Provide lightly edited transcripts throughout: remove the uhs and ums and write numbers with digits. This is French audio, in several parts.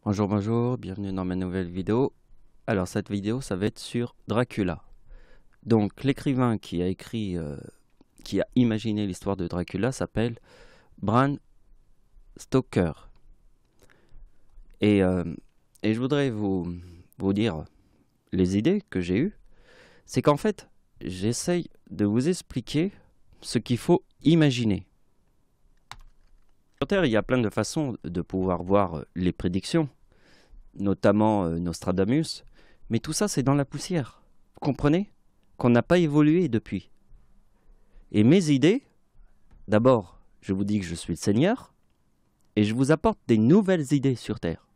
Bonjour, bonjour, bienvenue dans ma nouvelle vidéo. Alors cette vidéo, ça va être sur Dracula. Donc l'écrivain qui a écrit, qui a imaginé l'histoire de Dracula s'appelle Bram Stoker. Et je voudrais vous dire les idées que j'ai eues. C'est qu'en fait, j'essaye de vous expliquer ce qu'il faut imaginer. Sur Terre, il y a plein de façons de pouvoir voir les prédictions, notamment Nostradamus, mais tout ça c'est dans la poussière. Vous comprenez? Qu'on n'a pas évolué depuis. Et mes idées, d'abord, je vous dis que je suis le Seigneur, et je vous apporte des nouvelles idées sur Terre.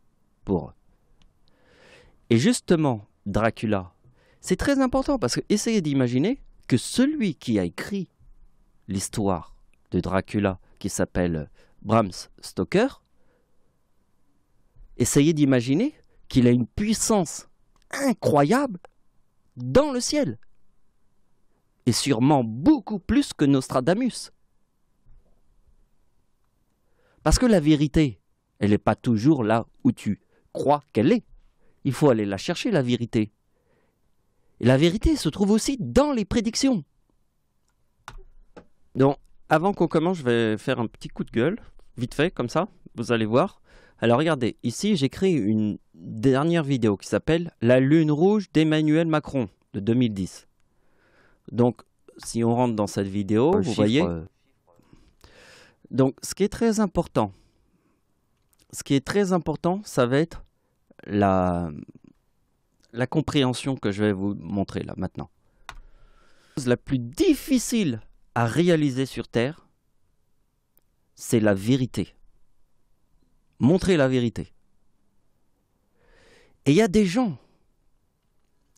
Et justement, Dracula, c'est très important parce que essayez d'imaginer que celui qui a écrit l'histoire de Dracula, qui s'appelle Bram Stoker, essayez d'imaginer qu'il a une puissance incroyable dans le ciel. Et sûrement beaucoup plus que Nostradamus. Parce que la vérité, elle n'est pas toujours là où tu crois qu'elle est. Il faut aller la chercher, la vérité. Et la vérité se trouve aussi dans les prédictions. Donc, avant qu'on commence, je vais faire un petit coup de gueule, vite fait, comme ça, vous allez voir. Alors regardez, ici j'ai créé une dernière vidéo qui s'appelle « La lune rouge d'Emmanuel Macron » de 2010. Donc, si on rentre dans cette vidéo, vous voyez... Donc, ce qui est très important, ça va être la compréhension que je vais vous montrer là, maintenant. La plus difficile à réaliser sur Terre, c'est la vérité. Montrer la vérité. Et il y a des gens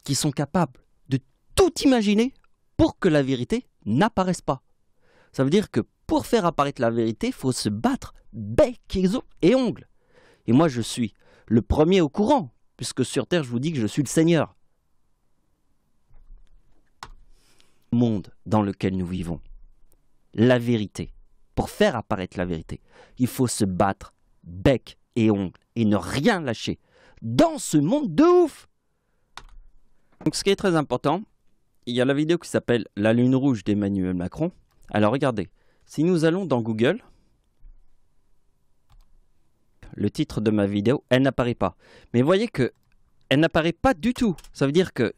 qui sont capables de tout imaginer pour que la vérité n'apparaisse pas. Ça veut dire que pour faire apparaître la vérité, il faut se battre bec et ongles. Et moi, je suis le premier au courant, puisque sur Terre, je vous dis que je suis le Seigneur. Le monde dans lequel nous vivons, la vérité, pour faire apparaître la vérité, il faut se battre bec et ongles et ne rien lâcher dans ce monde de ouf. Donc, ce qui est très important, il y a la vidéo qui s'appelle « La lune rouge d'Emmanuel Macron ». Alors, regardez, si nous allons dans Google, le titre de ma vidéo, elle n'apparaît pas. Mais vous voyez que elle n'apparaît pas du tout. Ça veut dire que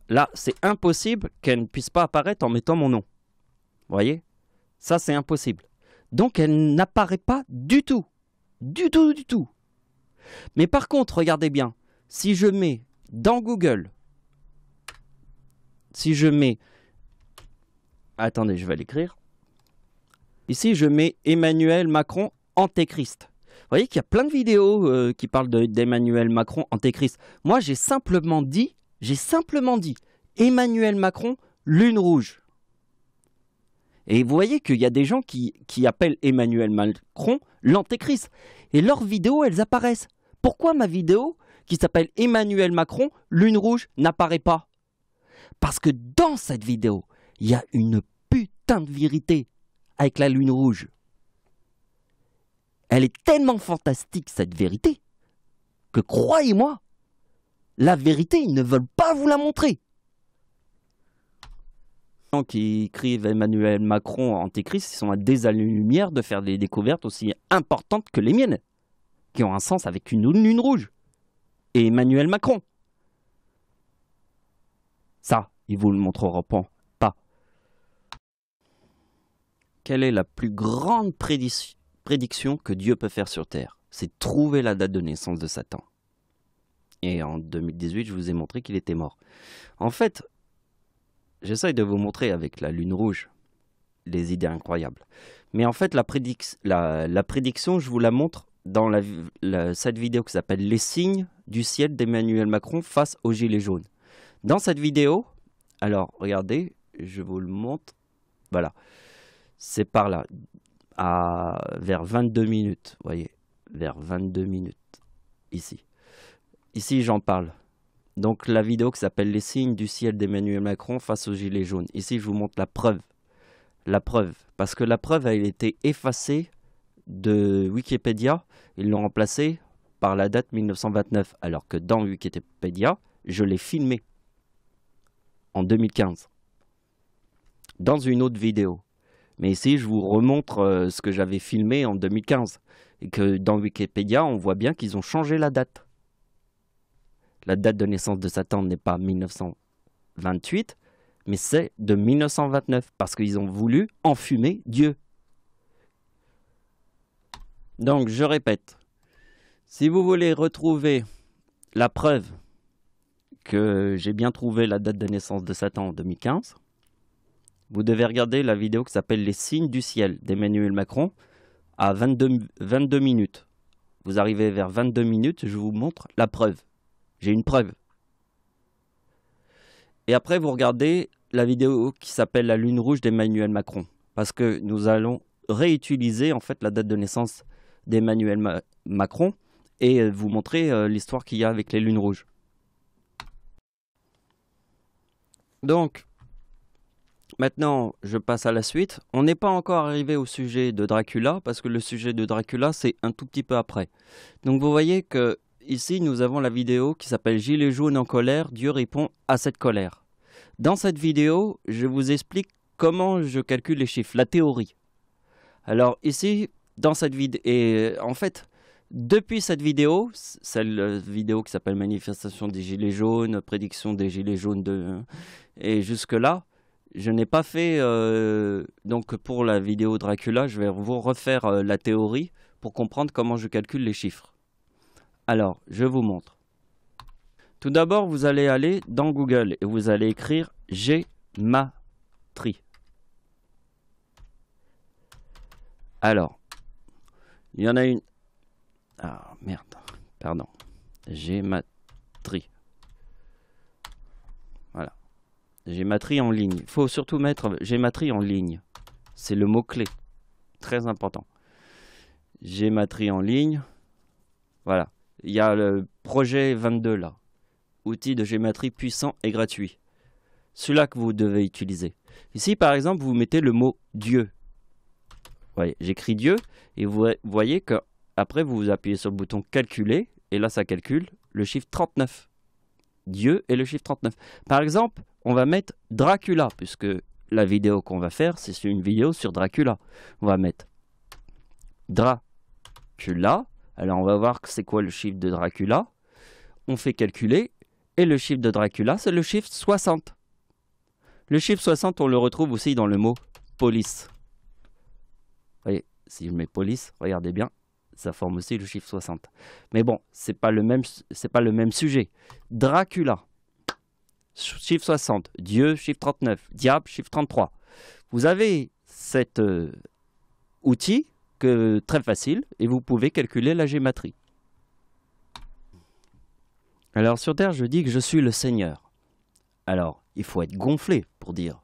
là, c'est impossible qu'elle ne puisse pas apparaître en mettant mon nom. Vous voyez? Ça, c'est impossible. Donc, elle n'apparaît pas du tout. Du tout, du tout. Mais par contre, regardez bien. Si je mets dans Google, si je mets... Attendez, je vais l'écrire. Ici, je mets Emmanuel Macron Antéchrist. Vous voyez qu'il y a plein de vidéos qui parlent d'Emmanuel Macron Antéchrist. Moi, j'ai simplement dit Emmanuel Macron Lune Rouge. Et vous voyez qu'il y a des gens qui appellent Emmanuel Macron l'Antéchrist. Et leurs vidéos, elles apparaissent. Pourquoi ma vidéo, qui s'appelle Emmanuel Macron Lune Rouge, n'apparaît pas? Parce que dans cette vidéo, il y a une putain de vérité avec la lune rouge. Elle est tellement fantastique, cette vérité, que croyez-moi, la vérité, ils ne veulent pas vous la montrer. Les gens qui écrivent Emmanuel Macron Antéchrist, ils sont à des années-lumière de faire des découvertes aussi importantes que les miennes, qui ont un sens avec une lune rouge. Et Emmanuel Macron. Ça, ils vous le montreront pas. Quelle est la plus grande prédiction que Dieu peut faire sur Terre? C'est trouver la date de naissance de Satan. Et en 2018, je vous ai montré qu'il était mort. En fait, j'essaye de vous montrer avec la lune rouge des idées incroyables. Mais en fait, la prédiction, je vous la montre dans cette vidéo qui s'appelle « Les signes du ciel d'Emmanuel Macron face aux gilets jaunes ». Dans cette vidéo, alors regardez, je vous le montre, voilà. C'est par là, vers 22 minutes, vous voyez, vers 22 minutes, ici. Ici, j'en parle. Donc, la vidéo qui s'appelle « Les signes du ciel d'Emmanuel Macron face aux gilets jaunes ». Ici, je vous montre la preuve. La preuve. Parce que la preuve a été effacée de Wikipédia. Ils l'ont remplacée par la date 1929, alors que dans Wikipédia, je l'ai filmé en 2015, dans une autre vidéo. Mais ici, je vous remontre ce que j'avais filmé en 2015, et que dans Wikipédia, on voit bien qu'ils ont changé la date. La date de naissance de Satan n'est pas 1928, mais c'est de 1929, parce qu'ils ont voulu enfumer Dieu. Donc, je répète, si vous voulez retrouver la preuve que j'ai bien trouvé la date de naissance de Satan en 2015, vous devez regarder la vidéo qui s'appelle « Les signes du ciel » d'Emmanuel Macron à 22 minutes. Vous arrivez vers 22 minutes, je vous montre la preuve. J'ai une preuve. Et après, vous regardez la vidéo qui s'appelle « La lune rouge » d'Emmanuel Macron. Parce que nous allons réutiliser en fait la date de naissance d'Emmanuel Macron et vous montrer l'histoire qu'il y a avec les lunes rouges. Donc, maintenant, je passe à la suite. On n'est pas encore arrivé au sujet de Dracula, parce que le sujet de Dracula, c'est un tout petit peu après. Donc, vous voyez que ici, nous avons la vidéo qui s'appelle « Gilets jaunes en colère, Dieu répond à cette colère ». Dans cette vidéo, je vous explique comment je calcule les chiffres, la théorie. Alors ici, dans cette vidéo, et en fait, depuis cette vidéo, celle vidéo qui s'appelle « Manifestation des Gilets jaunes »,« Prédiction des Gilets jaunes » et jusque-là, je n'ai pas fait, donc pour la vidéo Dracula, je vais vous refaire la théorie pour comprendre comment je calcule les chiffres. Alors, je vous montre. Tout d'abord, vous allez aller dans Google et vous allez écrire Gématrie. Alors, il y en a une... Ah, merde, pardon. Gématrie. Voilà. Gématrie en ligne. Il faut surtout mettre gématrie en ligne. C'est le mot-clé. Très important. Gématrie en ligne. Voilà. Il y a le projet 22 là. Outil de gématrie puissant et gratuit. Celui-là que vous devez utiliser. Ici, par exemple, vous mettez le mot Dieu. Ouais, j'écris Dieu et vous voyez que après vous appuyez sur le bouton calculer et là ça calcule le chiffre 39. Dieu et le chiffre 39. Par exemple, on va mettre Dracula puisque la vidéo qu'on va faire c'est une vidéo sur Dracula. On va mettre Dracula. Alors on va voir c'est quoi le chiffre de Dracula. On fait calculer et le chiffre de Dracula c'est le chiffre 60. Le chiffre 60 on le retrouve aussi dans le mot police. Voyez, si je mets police, regardez bien, ça forme aussi le chiffre 60. Mais bon, c'est pas le même sujet. Dracula, chiffre 60. Dieu, chiffre 39. Diable, chiffre 33. Vous avez cet outil très facile et vous pouvez calculer la gématrie. Alors sur Terre, je dis que je suis le Seigneur. Alors, il faut être gonflé pour dire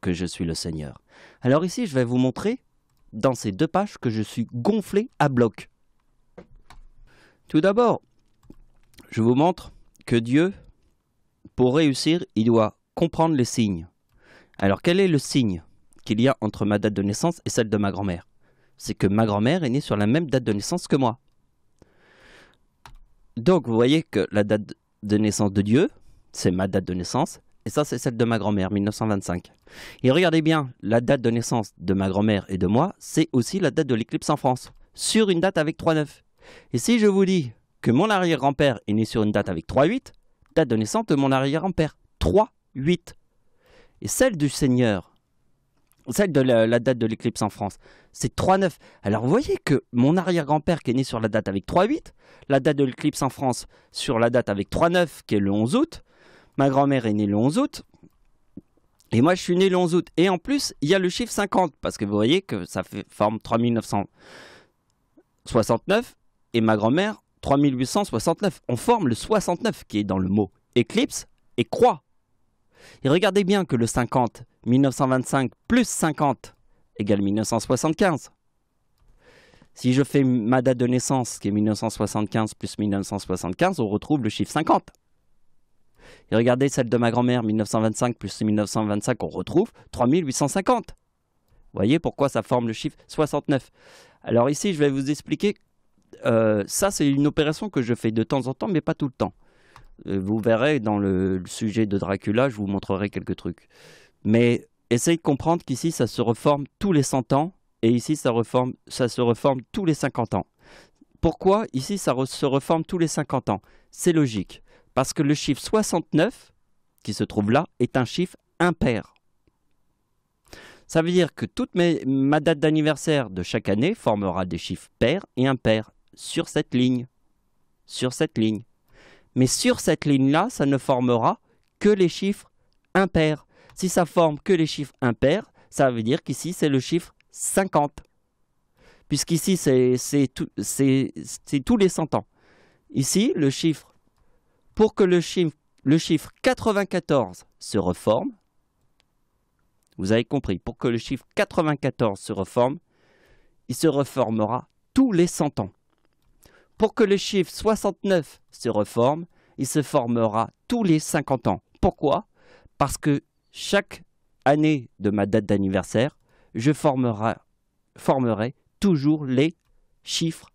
que je suis le Seigneur. Alors ici, je vais vous montrer dans ces deux pages que je suis gonflé à bloc. Tout d'abord, je vous montre que Dieu, pour réussir, il doit comprendre les signes. Alors, quel est le signe qu'il y a entre ma date de naissance et celle de ma grand-mère? C'est que ma grand-mère est née sur la même date de naissance que moi. Donc, vous voyez que la date de naissance de Dieu, c'est ma date de naissance, et ça, c'est celle de ma grand-mère, 1925. Et regardez bien, la date de naissance de ma grand-mère et de moi, c'est aussi la date de l'éclipse en France, sur une date avec 3,9. Et si je vous dis que mon arrière-grand-père est né sur une date avec 3,8, date de naissance de mon arrière-grand-père, 3,8. Et celle du Seigneur, celle de la date de l'éclipse en France, c'est 3,9. Alors vous voyez que mon arrière-grand-père qui est né sur la date avec 3,8, la date de l'éclipse en France sur la date avec 3,9 qui est le 11 août, ma grand-mère est née le 11 août, et moi je suis né le 11 août. Et en plus, il y a le chiffre 50, parce que vous voyez que ça forme 3969, et ma grand-mère 3869. On forme le 69 qui est dans le mot éclipse et croix. Et regardez bien que le 50, 1925 plus 50 égale 1975. Si je fais ma date de naissance, qui est 1975 plus 1975, on retrouve le chiffre 50. Et regardez celle de ma grand-mère, 1925 plus 1925, on retrouve 3850. Vous voyez pourquoi ça forme le chiffre 69. Alors ici, je vais vous expliquer ça, c'est une opération que je fais de temps en temps, mais pas tout le temps. Vous verrez dans le sujet de Dracula, je vous montrerai quelques trucs. Mais essayez de comprendre qu'ici, ça se reforme tous les 100 ans, et ici, ça se reforme tous les 50 ans. Pourquoi ici, ça se reforme tous les 50 ans? C'est logique. Parce que le chiffre 69, qui se trouve là, est un chiffre impair. Ça veut dire que toute ma date d'anniversaire de chaque année formera des chiffres pairs et impairs sur cette ligne. Sur cette ligne. Mais sur cette ligne-là, ça ne formera que les chiffres impairs. Si ça forme que les chiffres impairs, ça veut dire qu'ici, c'est le chiffre 50. Puisqu'ici, c'est tous les 100 ans. Ici, le chiffre, pour que le chiffre 94 se reforme, vous avez compris, pour que le chiffre 94 se reforme, il se reformera tous les 100 ans. Pour que le chiffre 69 se reforme, il se formera tous les 50 ans. Pourquoi? Parce que chaque année de ma date d'anniversaire, je formerai toujours les chiffres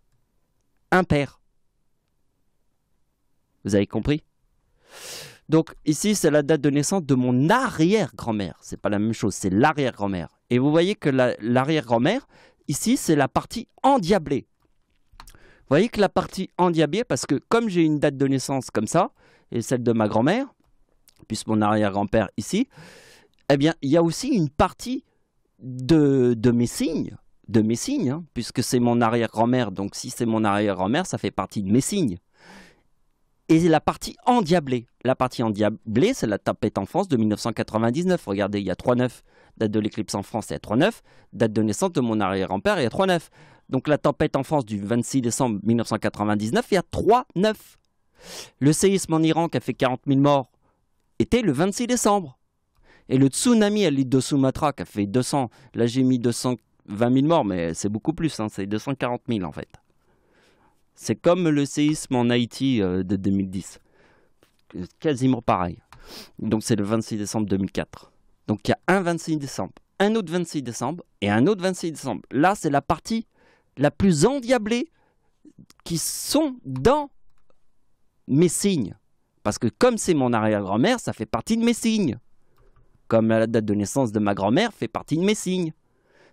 impairs. Vous avez compris? Donc ici, c'est la date de naissance de mon arrière-grand-mère. C'est pas la même chose, c'est l'arrière-grand-mère. Et vous voyez que l'arrière-grand-mère, ici, c'est la partie endiablée. Vous voyez que la partie endiablée, parce que comme j'ai une date de naissance comme ça, et celle de ma grand-mère, puisque mon arrière-grand-père ici, eh bien, il y a aussi une partie de mes signes, hein, puisque c'est mon arrière-grand-mère. Donc si c'est mon arrière-grand-mère, ça fait partie de mes signes. Et la partie endiablée. La partie endiablée, c'est la tempête en France de 1999. Regardez, il y a 3-9. Date de l'éclipse en France, il y a 3-9. Date de naissance de mon arrière-grand-père, il y a 3-9. Donc la tempête en France du 26 décembre 1999, il y a 3-9. Le séisme en Iran qui a fait 40 000 morts était le 26 décembre. Et le tsunami à l'île de Sumatra qui a fait 200, là j'ai mis 220 000 morts, mais c'est beaucoup plus, hein, c'est 240 000 en fait. C'est comme le séisme en Haïti de 2010. Quasiment pareil. Donc c'est le 26 décembre 2004. Donc il y a un 26 décembre, un autre 26 décembre et un autre 26 décembre. Là, c'est la partie la plus endiablée qui sont dans mes signes. Parce que comme c'est mon arrière-grand-mère, ça fait partie de mes signes. Comme la date de naissance de ma grand-mère fait partie de mes signes.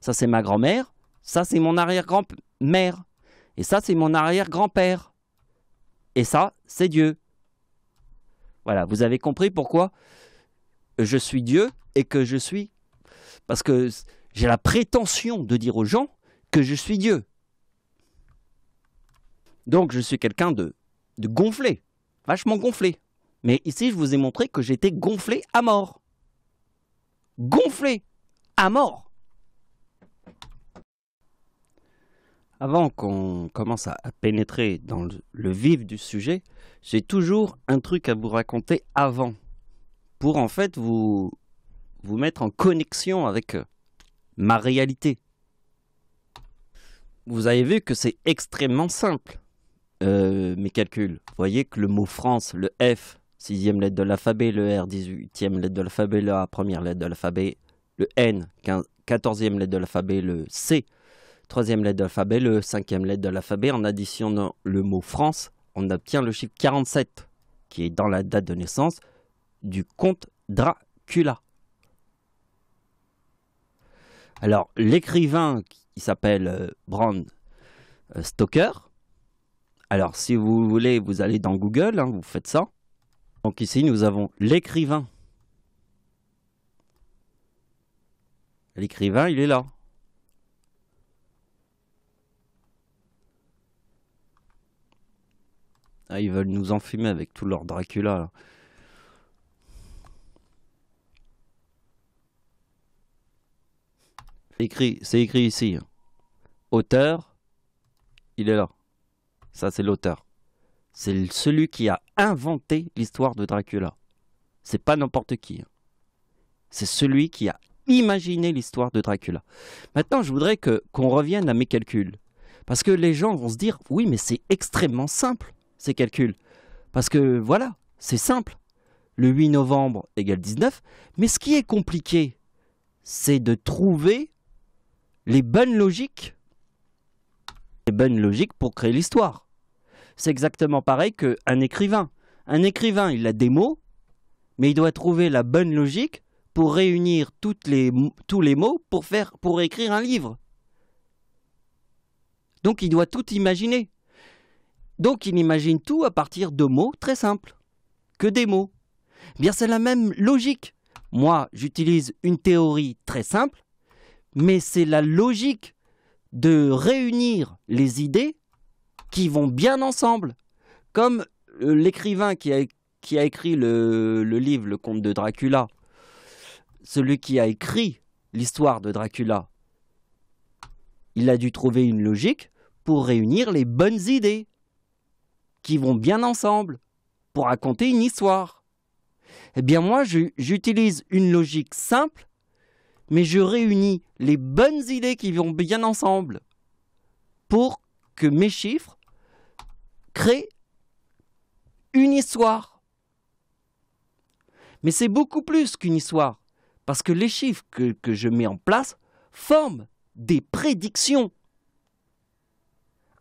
Ça, c'est ma grand-mère. Ça, c'est mon arrière-grand-mère. Et ça, c'est mon arrière-grand-père. Et ça, c'est Dieu. Voilà, vous avez compris pourquoi je suis Dieu et que je suis... Parce que j'ai la prétention de dire aux gens que je suis Dieu. Donc, je suis quelqu'un de gonflé, vachement gonflé. Mais ici, je vous ai montré que j'étais gonflé à mort. Gonflé à mort. Avant qu'on commence à pénétrer dans le vif du sujet, j'ai toujours un truc à vous raconter avant, pour en fait vous mettre en connexion avec ma réalité. Vous avez vu que c'est extrêmement simple, mes calculs. Vous voyez que le mot France, le F, 6e lettre de l'alphabet, le R, 18e lettre de l'alphabet, le A, première lettre de l'alphabet, le N, 14e lettre de l'alphabet, le C, 3e lettre de l'alphabet, le 5e lettre de l'alphabet. En additionnant le mot France, on obtient le chiffre 47, qui est dans la date de naissance du comte Dracula. Alors, l'écrivain, il s'appelle Bram Stoker. Alors, si vous voulez, vous allez dans Google, hein, vous faites ça. Donc ici, nous avons l'écrivain. L'écrivain, il est là. Ah, ils veulent nous enfumer avec tout leur Dracula, là. C'est écrit ici. Auteur, il est là. Ça, c'est l'auteur. C'est celui qui a inventé l'histoire de Dracula. C'est pas n'importe qui. C'est celui qui a imaginé l'histoire de Dracula. Maintenant, je voudrais qu'on revienne à mes calculs. Parce que les gens vont se dire, oui, mais c'est extrêmement simple, ces calculs. Parce que, voilà, c'est simple. Le 8 novembre égale 19. Mais ce qui est compliqué, c'est de trouver les bonnes logiques. bonne logique pour créer l'histoire. C'est exactement pareil qu'un écrivain. Un écrivain, il a des mots, mais il doit trouver la bonne logique pour réunir tous les mots pour écrire un livre. Donc il doit tout imaginer. Donc il imagine tout à partir de mots très simples, que des mots. Eh bien c'est la même logique. Moi, j'utilise une théorie très simple, mais c'est la logique de réunir les idées qui vont bien ensemble. Comme l'écrivain qui a écrit le livre, le conte de Dracula, celui qui a écrit l'histoire de Dracula, il a dû trouver une logique pour réunir les bonnes idées qui vont bien ensemble pour raconter une histoire. Eh bien moi, j'utilise une logique simple, mais je réunis les bonnes idées qui vont bien ensemble pour que mes chiffres créent une histoire. Mais c'est beaucoup plus qu'une histoire, parce que les chiffres que je mets en place forment des prédictions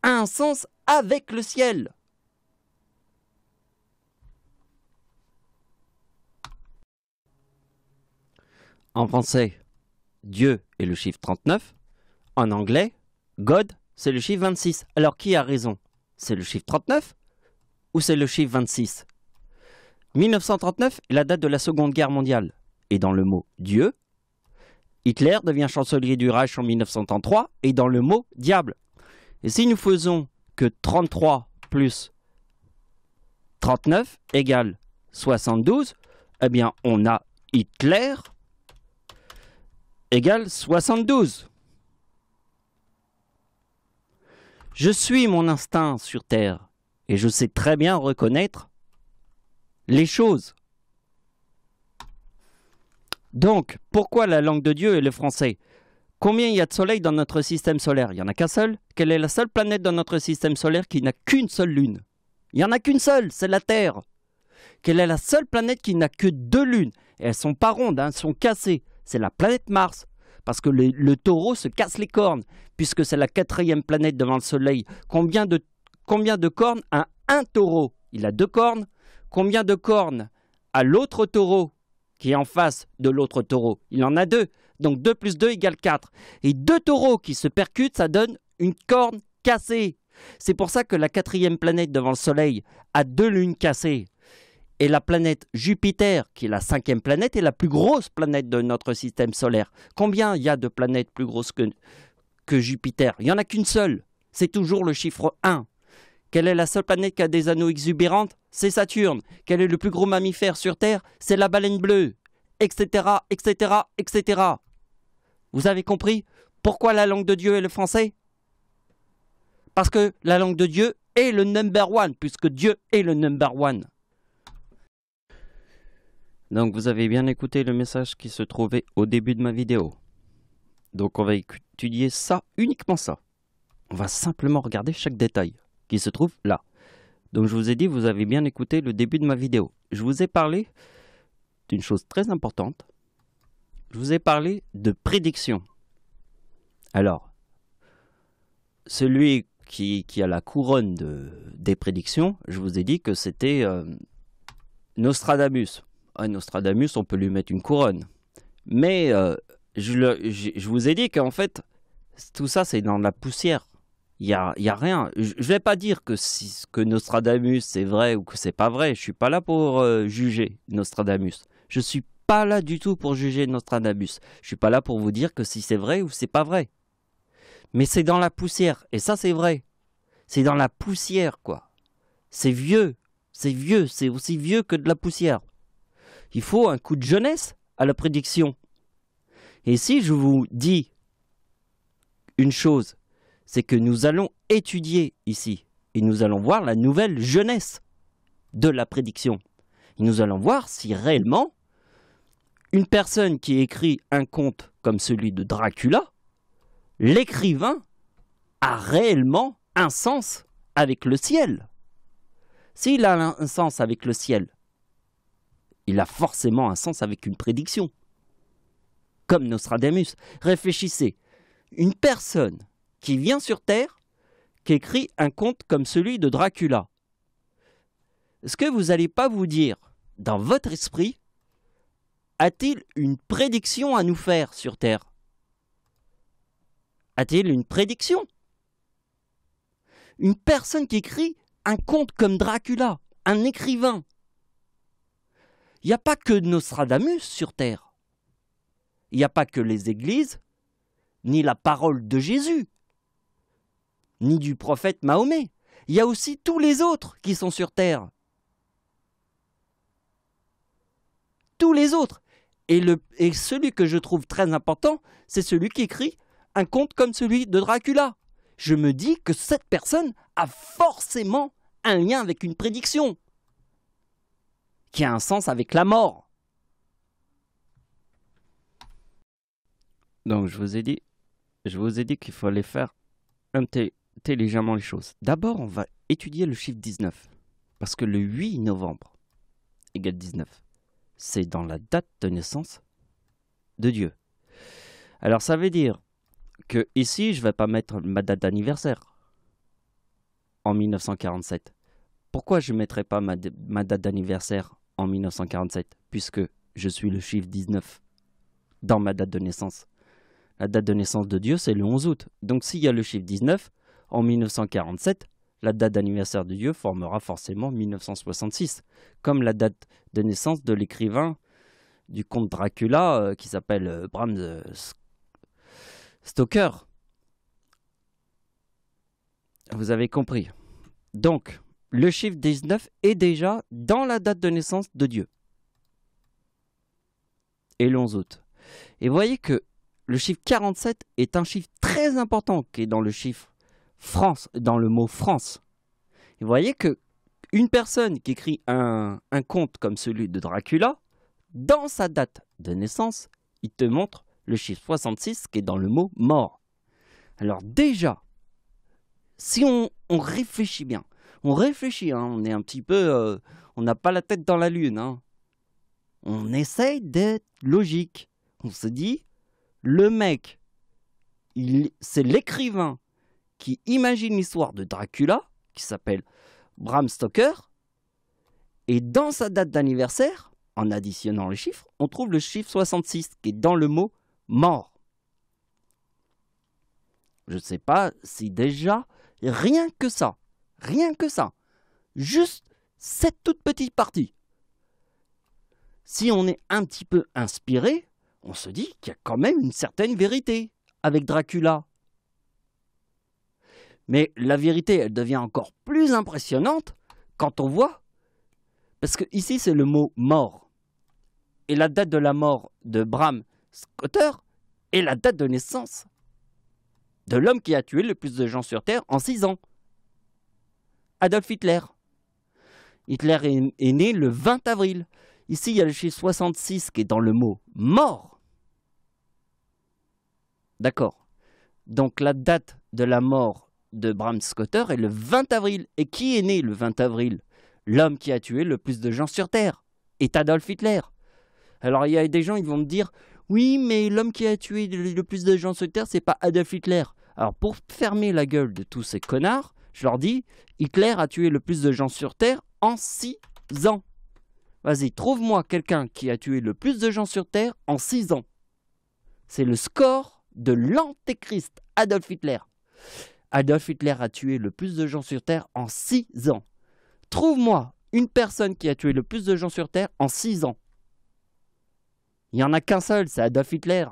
à un sens avec le ciel. En français, Dieu est le chiffre 39. En anglais, God, c'est le chiffre 26. Alors qui a raison? C'est le chiffre 39 ou c'est le chiffre 26? 1939 est la date de la Seconde Guerre mondiale. Et dans le mot Dieu, Hitler devient chancelier du Reich en 1933 et dans le mot diable. Et si nous faisons que 33 plus 39 égale 72, eh bien on a Hitler égale 72. Je suis mon instinct sur Terre et je sais très bien reconnaître les choses. Donc, pourquoi la langue de Dieu est le français? Combien il y a de soleil dans notre système solaire? Il n'y en a qu'un seul. Quelle est la seule planète dans notre système solaire qui n'a qu'une seule lune? Il n'y en a qu'une seule, c'est la Terre. Quelle est la seule planète qui n'a que 2 lunes? Et elles ne sont pas rondes, elles sont cassées. C'est la planète Mars. Parce que le taureau se casse les cornes, puisque c'est la 4e planète devant le soleil. Combien de cornes a un taureau? Il a 2 cornes. Combien de cornes a l'autre taureau qui est en face de l'autre taureau? Il en a 2. Donc 2 plus 2 égale 4. Et 2 taureaux qui se percutent, ça donne une corne cassée. C'est pour ça que la 4e planète devant le soleil a 2 lunes cassées. Et la planète Jupiter, qui est la 5e planète, est la plus grosse planète de notre système solaire. Combien il y a de planètes plus grosses que Jupiter? Il n'y en a qu'une seule. C'est toujours le chiffre 1. Quelle est la seule planète qui a des anneaux exubérants? C'est Saturne. Quel est le plus gros mammifère sur Terre? C'est la baleine bleue. Etc., etc., etc. Vous avez compris pourquoi la langue de Dieu est le français? Parce que la langue de Dieu est le number one, puisque Dieu est le number one. Donc vous avez bien écouté le message qui se trouvait au début de ma vidéo. Donc on va étudier ça, uniquement ça. On va simplement regarder chaque détail qui se trouve là. Donc je vous ai dit, vous avez bien écouté le début de ma vidéo. Je vous ai parlé d'une chose très importante. Je vous ai parlé de prédiction. Alors, celui qui a la couronne des prédictions, je vous ai dit que c'était Nostradamus. Nostradamus, on peut lui mettre une couronne. Mais je vous ai dit qu'en fait, tout ça, c'est dans la poussière. Il y a rien. Je ne vais pas dire que Nostradamus, c'est vrai ou que c'est pas vrai. Je ne suis pas là pour juger Nostradamus. Je ne suis pas là du tout pour juger Nostradamus. Je ne suis pas là pour vous dire que si c'est vrai ou c'est pas vrai. Mais c'est dans la poussière. Et ça, c'est vrai. C'est dans la poussière, quoi. C'est vieux. C'est vieux. C'est aussi vieux que de la poussière. Il faut un coup de jeunesse à la prédiction. Et si je vous dis une chose, c'est que nous allons étudier ici. Et nous allons voir la nouvelle jeunesse de la prédiction. Et nous allons voir si réellement une personne qui écrit un conte comme celui de Dracula, l'écrivain a réellement un sens avec le ciel. S'il a un sens avec le ciel, il a forcément un sens avec une prédiction. Comme Nostradamus. Réfléchissez. Une personne qui vient sur Terre, qui écrit un conte comme celui de Dracula, est-ce que vous n'allez pas vous dire, dans votre esprit, a-t-il une prédiction à nous faire sur Terre? A-t-il une prédiction? Une personne qui écrit un conte comme Dracula, un écrivain. Il n'y a pas que Nostradamus sur Terre. Il n'y a pas que les églises, ni la parole de Jésus, ni du prophète Mahomet. Il y a aussi tous les autres qui sont sur Terre. Tous les autres. Et celui que je trouve très important, c'est celui qui écrit un conte comme celui de Dracula. Je me dis que cette personne a forcément un lien avec une prédiction, qui a un sens avec la mort. Donc je vous ai dit qu'il fallait faire intelligemment les choses. D'abord, on va étudier le chiffre 19, parce que le 8 novembre égale 19. C'est dans la date de naissance de Dieu. Alors ça veut dire que ici, je ne vais pas mettre ma date d'anniversaire en 1947. Pourquoi je ne mettrais pas ma date d'anniversaire en 1947, puisque je suis le chiffre 19 dans ma date de naissance? La date de naissance de Dieu, c'est le 11 août. Donc s'il y a le chiffre 19, en 1947, la date d'anniversaire de Dieu formera forcément 1966, comme la date de naissance de l'écrivain du conte Dracula qui s'appelle Bram Stoker. Vous avez compris. Donc, le chiffre 19 est déjà dans la date de naissance de Dieu. Et le 11 août. Et vous voyez que le chiffre 47 est un chiffre très important qui est dans le chiffre France, dans le mot France. Et vous voyez que une personne qui écrit un conte comme celui de Dracula, dans sa date de naissance, il te montre le chiffre 66 qui est dans le mot mort. Alors déjà, si on réfléchit bien, on est un petit peu, on n'a pas la tête dans la lune, hein. On essaye d'être logique. On se dit, le mec, c'est l'écrivain qui imagine l'histoire de Dracula, qui s'appelle Bram Stoker, et dans sa date d'anniversaire, en additionnant les chiffres, on trouve le chiffre 66 qui est dans le mot mort. Je ne sais pas si déjà, rien que ça, juste cette toute petite partie, si on est un petit peu inspiré, on se dit qu'il y a quand même une certaine vérité avec Dracula. Mais la vérité, elle devient encore plus impressionnante quand on voit, parce que ici c'est le mot mort, et la date de la mort de Bram Stoker est la date de naissance de l'homme qui a tué le plus de gens sur Terre en 6 ans. Adolf Hitler. Hitler est né le 20 avril. Ici, il y a le chiffre 66 qui est dans le mot mort. D'accord. Donc la date de la mort de Bram Stoker est le 20 avril. Et qui est né le 20 avril? L'homme qui a tué le plus de gens sur Terre est Adolf Hitler. Alors il y a des gens, ils vont me dire, oui, mais l'homme qui a tué le plus de gens sur Terre, c'est pas Adolf Hitler. Alors pour fermer la gueule de tous ces connards, je leur dis, Hitler a tué le plus de gens sur Terre en 6 ans. Vas-y, trouve-moi quelqu'un qui a tué le plus de gens sur Terre en 6 ans. C'est le score de l'antéchrist, Adolf Hitler. Adolf Hitler a tué le plus de gens sur Terre en 6 ans. Trouve-moi une personne qui a tué le plus de gens sur Terre en 6 ans. Il n'y en a qu'un seul, c'est Adolf Hitler.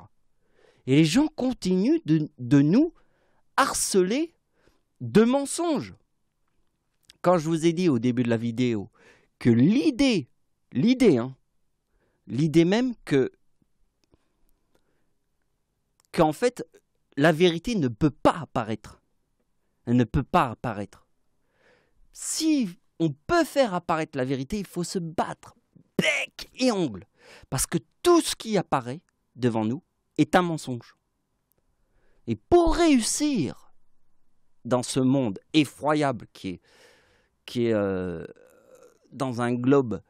Et les gens continuent de nous harceler de mensonges. Quand je vous ai dit au début de la vidéo que l'idée même qu'en fait, la vérité ne peut pas apparaître. Elle ne peut pas apparaître. Si on peut faire apparaître la vérité, il faut se battre bec et ongle. Parce que tout ce qui apparaît devant nous est un mensonge. Et pour réussir dans ce monde effroyable qui est dans un globe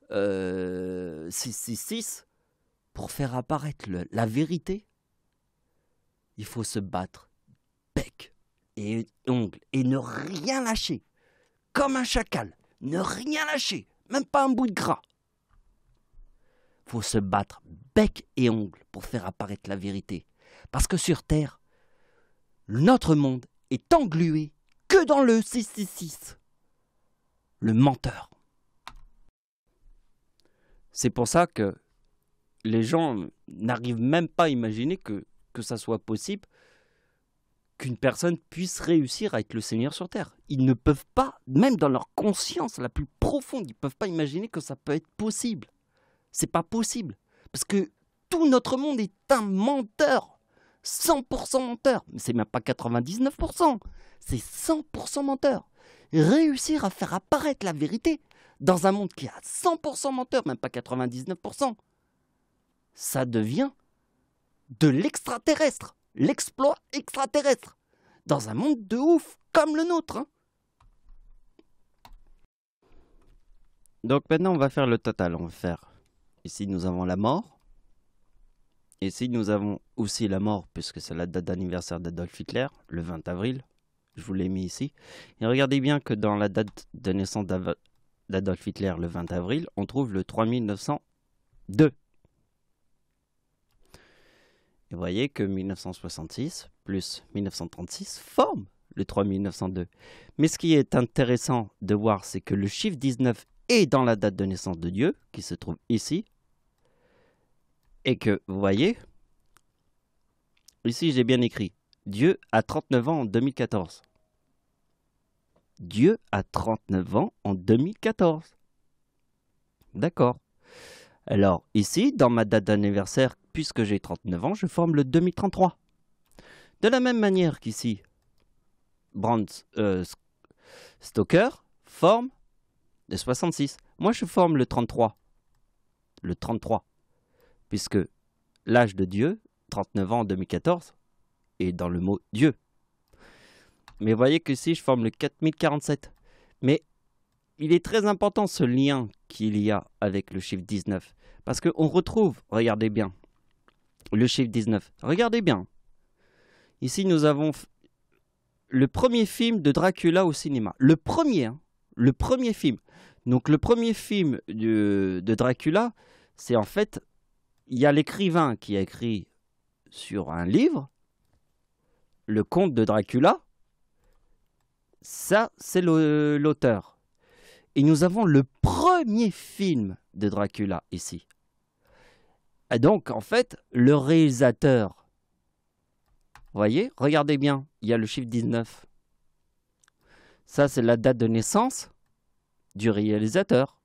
666, pour faire apparaître la vérité, il faut se battre bec et ongles et ne rien lâcher. Comme un chacal, ne rien lâcher, même pas un bout de gras. Faut se battre bec et ongles pour faire apparaître la vérité. Parce que sur Terre, notre monde est englué que dans le 666. Le menteur. C'est pour ça que les gens n'arrivent même pas à imaginer que ça soit possible qu'une personne puisse réussir à être le Seigneur sur Terre. Ils ne peuvent pas, même dans leur conscience la plus profonde, ils ne peuvent pas imaginer que ça peut être possible. C'est pas possible. Parce que tout notre monde est un menteur. 100% menteur. Mais c'est même pas 99%. C'est 100% menteur. Réussir à faire apparaître la vérité dans un monde qui est à 100% menteur, même pas 99%, ça devient de l'extraterrestre. L'exploit extraterrestre. Dans un monde de ouf comme le nôtre. Hein. Donc maintenant, on va faire le total. On va faire... Ici, nous avons la mort. Ici, nous avons aussi la mort, puisque c'est la date d'anniversaire d'Adolf Hitler, le 20 avril. Je vous l'ai mis ici. Et regardez bien que dans la date de naissance d'Adolf Hitler, le 20 avril, on trouve le 3902. Et vous voyez que 1966 plus 1936 forment le 3902. Mais ce qui est intéressant de voir, c'est que le chiffre 19 est dans la date de naissance de Dieu, qui se trouve ici. Et que, vous voyez, ici j'ai bien écrit, Dieu a 39 ans en 2014. Dieu a 39 ans en 2014. D'accord. Alors, ici, dans ma date d'anniversaire, puisque j'ai 39 ans, je forme le 2033. De la même manière qu'ici, Bram Stoker forme le 66. Moi, je forme le 33. Le 33. Puisque l'âge de Dieu, 39 ans en 2014, est dans le mot Dieu. Mais vous voyez que ici, je forme le 4047. Mais il est très important ce lien qu'il y a avec le chiffre 19. Parce qu'on retrouve, regardez bien, le chiffre 19. Regardez bien. Ici, nous avons le premier film de Dracula au cinéma. Le premier, hein, le premier film. Donc le premier film de Dracula, c'est en fait, il y a l'écrivain qui a écrit sur un livre, le conte de Dracula. Ça, c'est l'auteur. Et nous avons le premier film de Dracula ici. Et donc, en fait, le réalisateur, vous voyez, regardez bien, il y a le chiffre 19. Ça, c'est la date de naissance du réalisateur.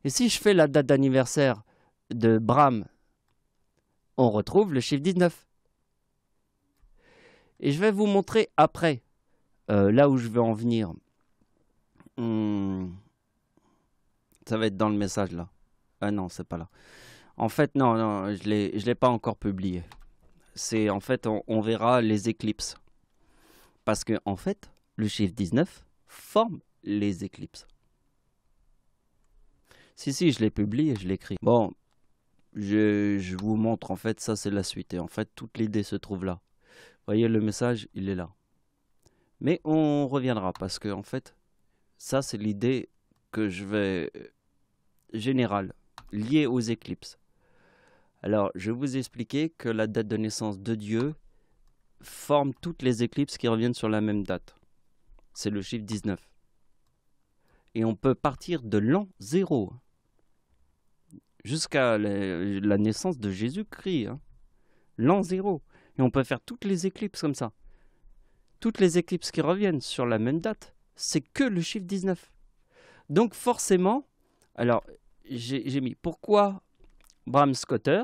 Et si je fais la date d'anniversaire de Bram, on retrouve le chiffre 19. Et je vais vous montrer après, là où je vais en venir. Ça va être dans le message là. Ah non, c'est pas là. En fait, non, je l'ai pas encore publié. C'est en fait, on verra les éclipses. Parce que en fait, le chiffre 19 forme les éclipses. Si, je l'ai publié, je l'ai écrit. Bon, je vous montre, en fait, ça c'est la suite. Et en fait, toute l'idée se trouve là. Vous voyez, le message, il est là. Mais on reviendra parce que, en fait, ça c'est l'idée que je vais... générale, liée aux éclipses. Alors, je vais vous expliquer que la date de naissance de Dieu forme toutes les éclipses qui reviennent sur la même date. C'est le chiffre 19. Et on peut partir de l'an 0 jusqu'à la naissance de Jésus-Christ. Hein. L'an 0. Et on peut faire toutes les éclipses comme ça. Toutes les éclipses qui reviennent sur la même date, c'est que le chiffre 19. Donc forcément, alors j'ai mis pourquoi Bram Stoker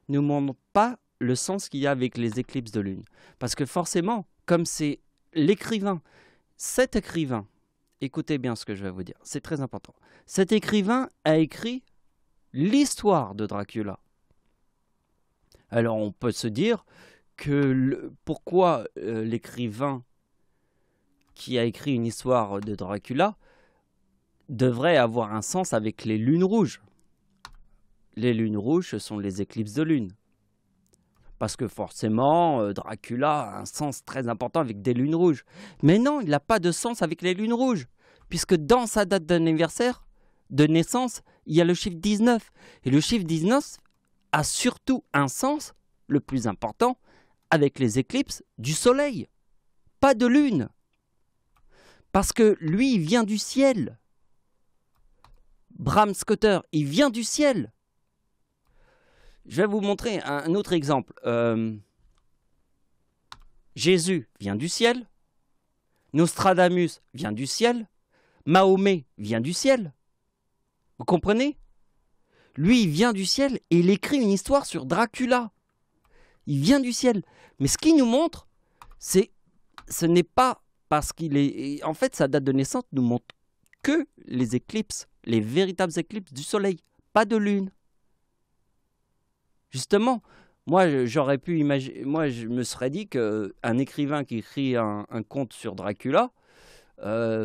ne montre pas le sens qu'il y a avec les éclipses de lune. Parce que forcément, comme c'est l'écrivain, cet écrivain, écoutez bien ce que je vais vous dire, c'est très important. Cet écrivain a écrit l'histoire de Dracula. Alors on peut se dire que pourquoi l'écrivain qui a écrit une histoire de Dracula devrait avoir un sens avec les lunes rouges. Les lunes rouges, ce sont les éclipses de lune. Parce que forcément, Dracula a un sens très important avec des lunes rouges. Mais non, il n'a pas de sens avec les lunes rouges. Puisque dans sa date d'anniversaire, de naissance, il y a le chiffre 19. Et le chiffre 19 a surtout un sens, le plus important, avec les éclipses du soleil. Pas de lune. Parce que lui, il vient du ciel. Bram Stoker, il vient du ciel. Je vais vous montrer un autre exemple. Jésus vient du ciel. Nostradamus vient du ciel. Mahomet vient du ciel. Vous comprenez? Lui, il vient du ciel et il écrit une histoire sur Dracula. Il vient du ciel. Mais ce qu'il nous montre, ce n'est pas parce qu'il est... En fait, sa date de naissance nous montre que les éclipses, les véritables éclipses du soleil, pas de lune. Justement, moi, j'aurais pu imaginer... Moi, je me serais dit qu'un écrivain qui écrit un conte sur Dracula,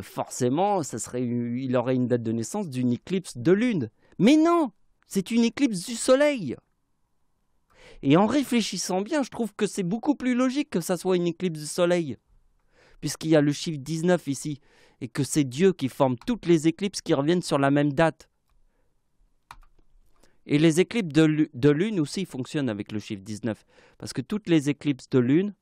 forcément, il aurait une date de naissance d'une éclipse de lune. Mais non, c'est une éclipse du soleil. Et en réfléchissant bien, je trouve que c'est beaucoup plus logique que ça soit une éclipse du soleil. Puisqu'il y a le chiffre 19 ici. Et que c'est Dieu qui forme toutes les éclipses qui reviennent sur la même date. Et les éclipses de lune aussi fonctionnent avec le chiffre 19. Parce que toutes les éclipses de lune,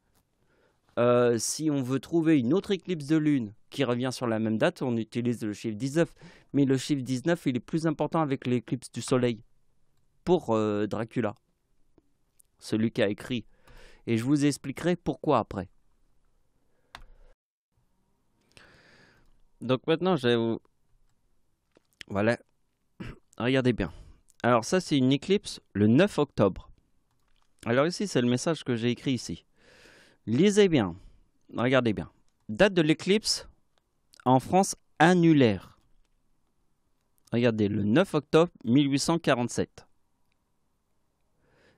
si on veut trouver une autre éclipse de lune qui revient sur la même date, on utilise le chiffre 19. Mais le chiffre 19, il est plus important avec l'éclipse du soleil. Pour Dracula. Celui qui a écrit. Et je vous expliquerai pourquoi après. Donc maintenant, je vais vous... Voilà. Regardez bien. Alors ça, c'est une éclipse le 9 octobre. Alors ici, c'est le message que j'ai écrit ici. Lisez bien. Regardez bien. Date de l'éclipse en France annulaire. Regardez, le 9 octobre 1847.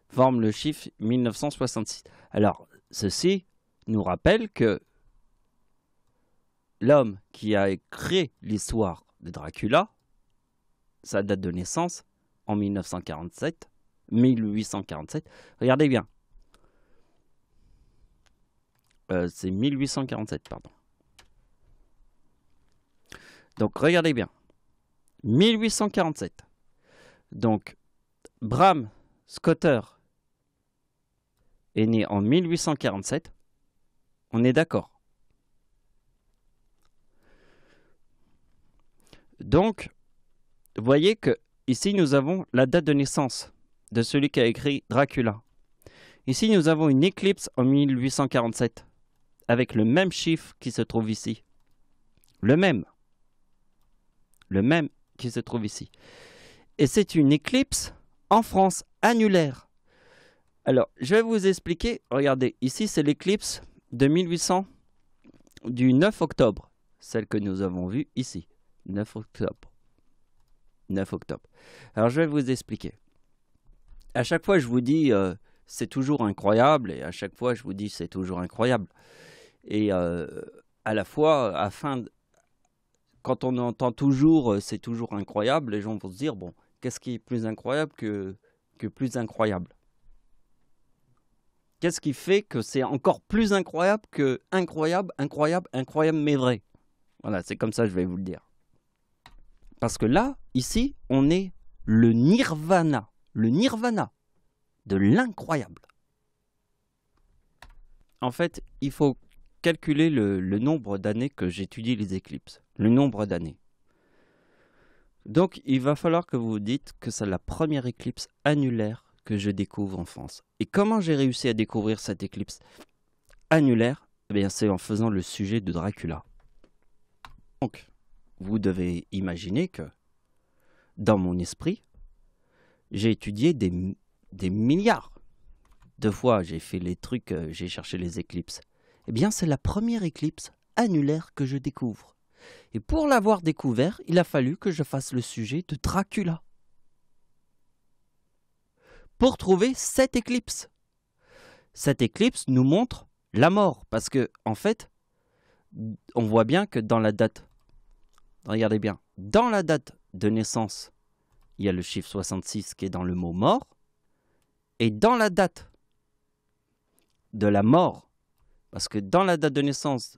Forme le chiffre 1966. Alors, ceci nous rappelle que l'homme qui a créé l'histoire de Dracula, sa date de naissance, en 1847, regardez bien. C'est 1847, pardon. Donc, regardez bien. 1847. Donc, Bram Stoker est né en 1847. On est d'accord. Donc, vous voyez que ici, nous avons la date de naissance de celui qui a écrit Dracula. Ici, nous avons une éclipse en 1847, avec le même chiffre qui se trouve ici. Le même qui se trouve ici. Et c'est une éclipse en France, annulaire. Alors, je vais vous expliquer. Regardez, ici, c'est l'éclipse de 1800, du 9 octobre. Celle que nous avons vue ici. 9 octobre. 9 octobre. Alors, je vais vous expliquer. À chaque fois, je vous dis, c'est toujours incroyable. Et à chaque fois, je vous dis, c'est toujours incroyable. Et à la fois, quand on entend toujours, c'est toujours incroyable, les gens vont se dire, bon, qu'est-ce qui est plus incroyable que plus incroyable? Qu'est-ce qui fait que c'est encore plus incroyable que incroyable, mais vrai? Voilà, c'est comme ça que je vais vous le dire. Parce que là, ici, on est le nirvana de l'incroyable. En fait, il faut calculer le nombre d'années que j'étudie les éclipses. Le nombre d'années. Donc, il va falloir que vous vous dites que c'est la première éclipse annulaire que je découvre en France. Et comment j'ai réussi à découvrir cette éclipse annulaire? Eh bien, c'est en faisant le sujet de Dracula. Donc, vous devez imaginer que, dans mon esprit, j'ai étudié des milliards de fois. J'ai fait les trucs, j'ai cherché les éclipses. Eh bien, c'est la première éclipse annulaire que je découvre. Et pour l'avoir découvert, il a fallu que je fasse le sujet de Dracula. Pour trouver cette éclipse. Cette éclipse nous montre la mort. Parce que, en fait, on voit bien que dans la date, regardez bien, dans la date de naissance, il y a le chiffre 66 qui est dans le mot mort. Et dans la date de la mort. Parce que dans la date de naissance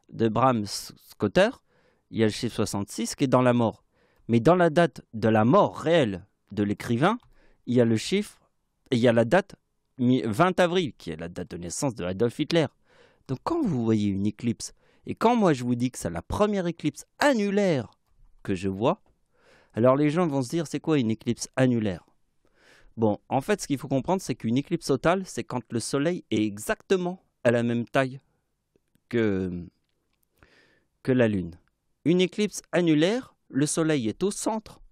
de Bram Stoker, il y a le chiffre 66 qui est dans la mort. Mais dans la date de la mort réelle de l'écrivain, il y a le chiffre, il y a la date 20 avril, qui est la date de naissance de Adolf Hitler. Donc quand vous voyez une éclipse, et quand moi je vous dis que c'est la première éclipse annulaire que je vois, alors les gens vont se dire, c'est quoi une éclipse annulaire? Bon, en fait, ce qu'il faut comprendre, c'est qu'une éclipse totale, c'est quand le soleil est exactement à la même taille que la lune. Une éclipse annulaire, le soleil est au centre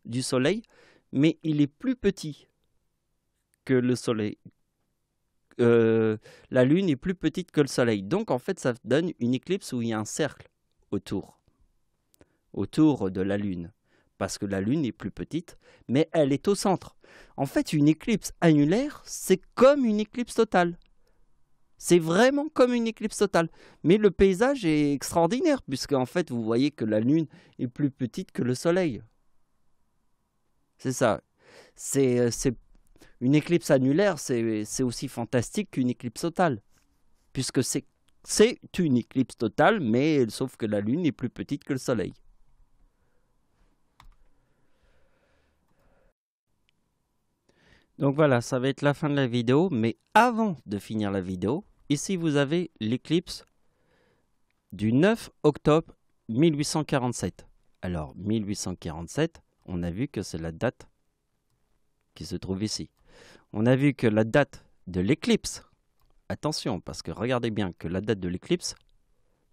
du soleil, mais il est plus petit que le soleil. La lune est plus petite que le soleil. Donc, en fait, ça donne une éclipse où il y a un cercle autour de la lune. Parce que la lune est plus petite, mais elle est au centre. En fait, une éclipse annulaire, c'est comme une éclipse totale. C'est vraiment comme une éclipse totale. Mais le paysage est extraordinaire, puisque en fait, vous voyez que la lune est plus petite que le soleil. C'est ça. C'est une éclipse annulaire, c'est aussi fantastique qu'une éclipse totale. Puisque c'est une éclipse totale, mais sauf que la lune est plus petite que le soleil. Donc voilà, ça va être la fin de la vidéo, mais avant de finir la vidéo, ici vous avez l'éclipse du 9 octobre 1847. Alors 1847, on a vu que c'est la date qui se trouve ici. On a vu que la date de l'éclipse, attention, parce que regardez bien que la date de l'éclipse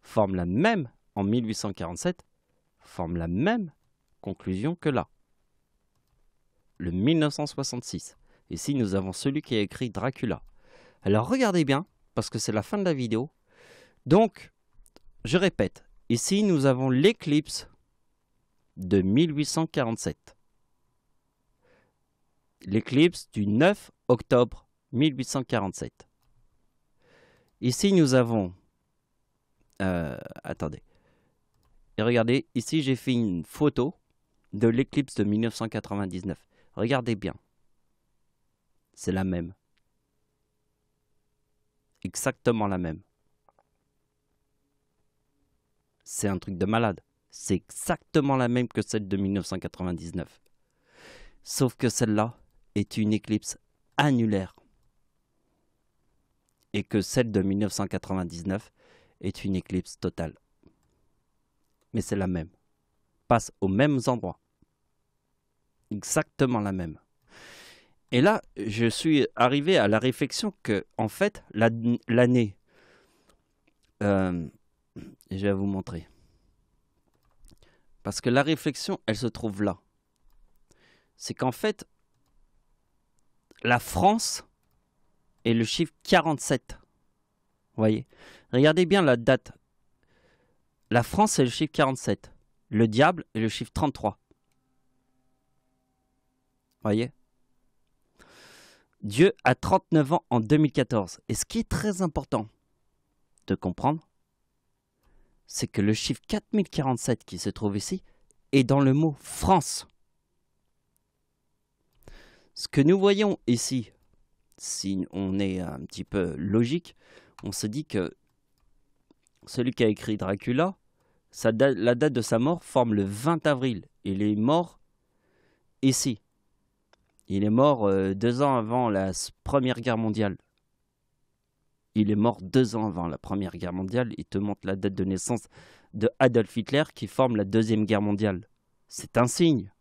forme la même, en 1847, forme la même conclusion que là, le 1966. Ici, nous avons celui qui a écrit Dracula. Alors, regardez bien, parce que c'est la fin de la vidéo. Donc, je répète, ici, nous avons l'éclipse de 1847. L'éclipse du 9 octobre 1847. Ici, nous avons... attendez. Et regardez, ici, j'ai fait une photo de l'éclipse de 1999. Regardez bien. C'est la même. Exactement la même. C'est un truc de malade. C'est exactement la même que celle de 1999. Sauf que celle-là est une éclipse annulaire. Et que celle de 1999 est une éclipse totale. Mais c'est la même. Passe aux mêmes endroits. Exactement la même. Et là, je suis arrivé à la réflexion que, en fait, l'année, je vais vous montrer. Parce que la réflexion, elle se trouve là. C'est qu'en fait, la France est le chiffre 47. Vous voyez? Regardez bien la date. La France est le chiffre 47. Le diable est le chiffre 33. Vous voyez? Dieu a 39 ans en 2014. Et ce qui est très important de comprendre, c'est que le chiffre 4047 qui se trouve ici est dans le mot France. Ce que nous voyons ici, si on est un petit peu logique, on se dit que celui qui a écrit Dracula, la date de sa mort forme le 20 avril. Il est mort ici. Il est mort 2 ans avant la Première Guerre mondiale. Il est mort 2 ans avant la Première Guerre mondiale. Il te montre la date de naissance de Adolf Hitler qui forme la Deuxième Guerre mondiale. C'est un signe.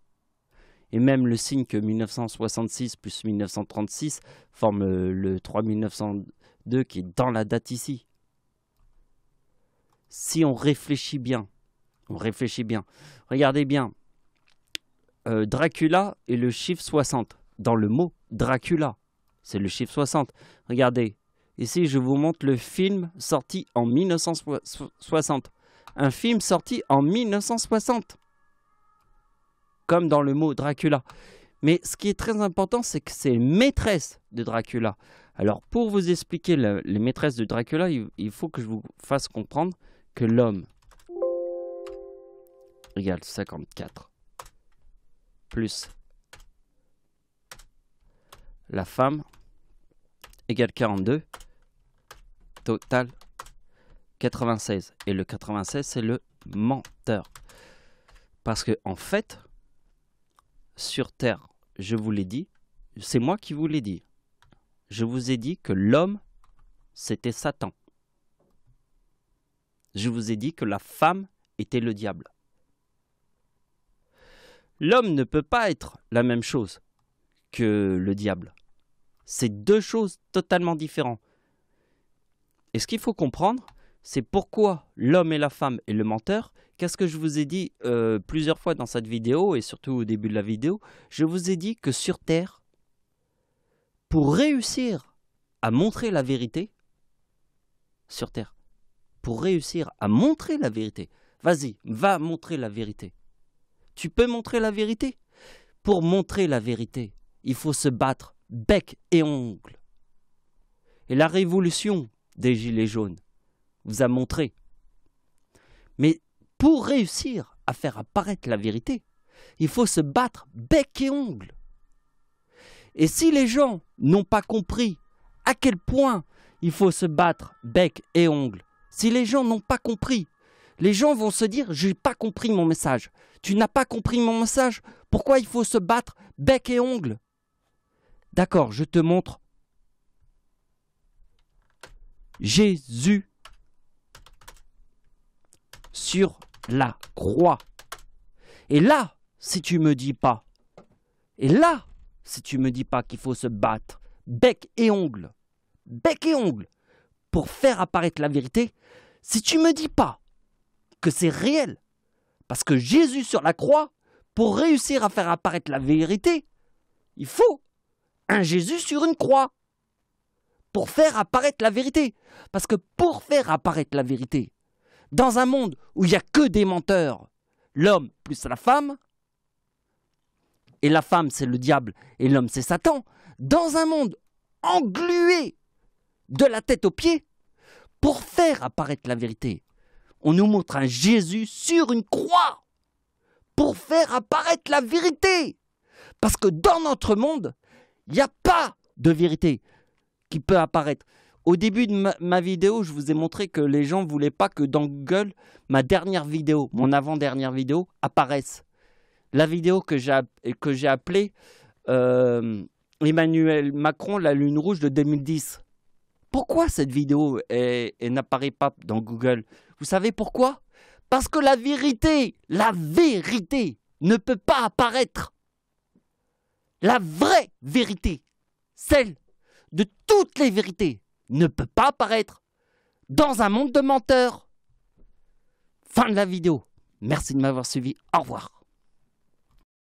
Et même le signe que 1966 plus 1936 forme le 3902 qui est dans la date ici. Si on réfléchit bien, regardez bien, Dracula est le chiffre 60. Dans le mot Dracula, c'est le chiffre 60. Regardez, ici je vous montre le film sorti en 1960. Un film sorti en 1960. Comme dans le mot Dracula. Mais ce qui est très important, c'est que c'est maîtresse de Dracula. Alors, pour vous expliquer les maîtresses de Dracula, il faut que je vous fasse comprendre que l'homme égale 54 plus la femme égale 42 total 96. Et le 96, c'est le menteur. Parce que en fait, sur Terre, je vous l'ai dit, c'est moi qui vous l'ai dit. Je vous ai dit que l'homme, c'était Satan. Je vous ai dit que la femme était le diable. L'homme ne peut pas être la même chose que le diable. C'est deux choses totalement différentes. Et ce qu'il faut comprendre, c'est pourquoi l'homme et la femme est le menteur. Qu'est-ce que je vous ai dit plusieurs fois dans cette vidéo et surtout au début de la vidéo? Je vous ai dit que sur Terre, pour réussir à montrer la vérité, sur Terre, pour réussir à montrer la vérité, vas-y, va montrer la vérité. Tu peux montrer la vérité? Pour montrer la vérité, il faut se battre bec et ongle. Et la révolution des Gilets jaunes vous a montré. Mais pour réussir à faire apparaître la vérité, il faut se battre bec et ongle. Et si les gens n'ont pas compris à quel point il faut se battre bec et ongle, si les gens n'ont pas compris, les gens vont se dire « j'ai pas compris mon message ». Tu n'as pas compris mon message? Pourquoi il faut se battre bec et ongle? D'accord, je te montre. Jésus sur la croix. Et là, si tu me dis pas, qu'il faut se battre bec et ongle, pour faire apparaître la vérité, si tu me dis pas que c'est réel, parce que Jésus sur la croix, pour réussir à faire apparaître la vérité, il faut un Jésus sur une croix pour faire apparaître la vérité. Parce que pour faire apparaître la vérité, dans un monde où il n'y a que des menteurs, l'homme plus la femme, et la femme c'est le diable et l'homme c'est Satan, dans un monde englué de la tête aux pieds, pour faire apparaître la vérité, on nous montre un Jésus sur une croix pour faire apparaître la vérité. Parce que dans notre monde, il n'y a pas de vérité qui peut apparaître. Au début de ma vidéo, je vous ai montré que les gens ne voulaient pas que dans Google, ma dernière vidéo, mon avant-dernière vidéo, apparaisse. La vidéo que j'ai appelée Emmanuel Macron, la lune rouge de 2010. Pourquoi cette vidéo n'apparaît pas dans Google? Vous savez pourquoi? Parce que la vérité ne peut pas apparaître. La vraie vérité, celle de toutes les vérités, ne peut pas apparaître dans un monde de menteurs. Fin de la vidéo. Merci de m'avoir suivi. Au revoir.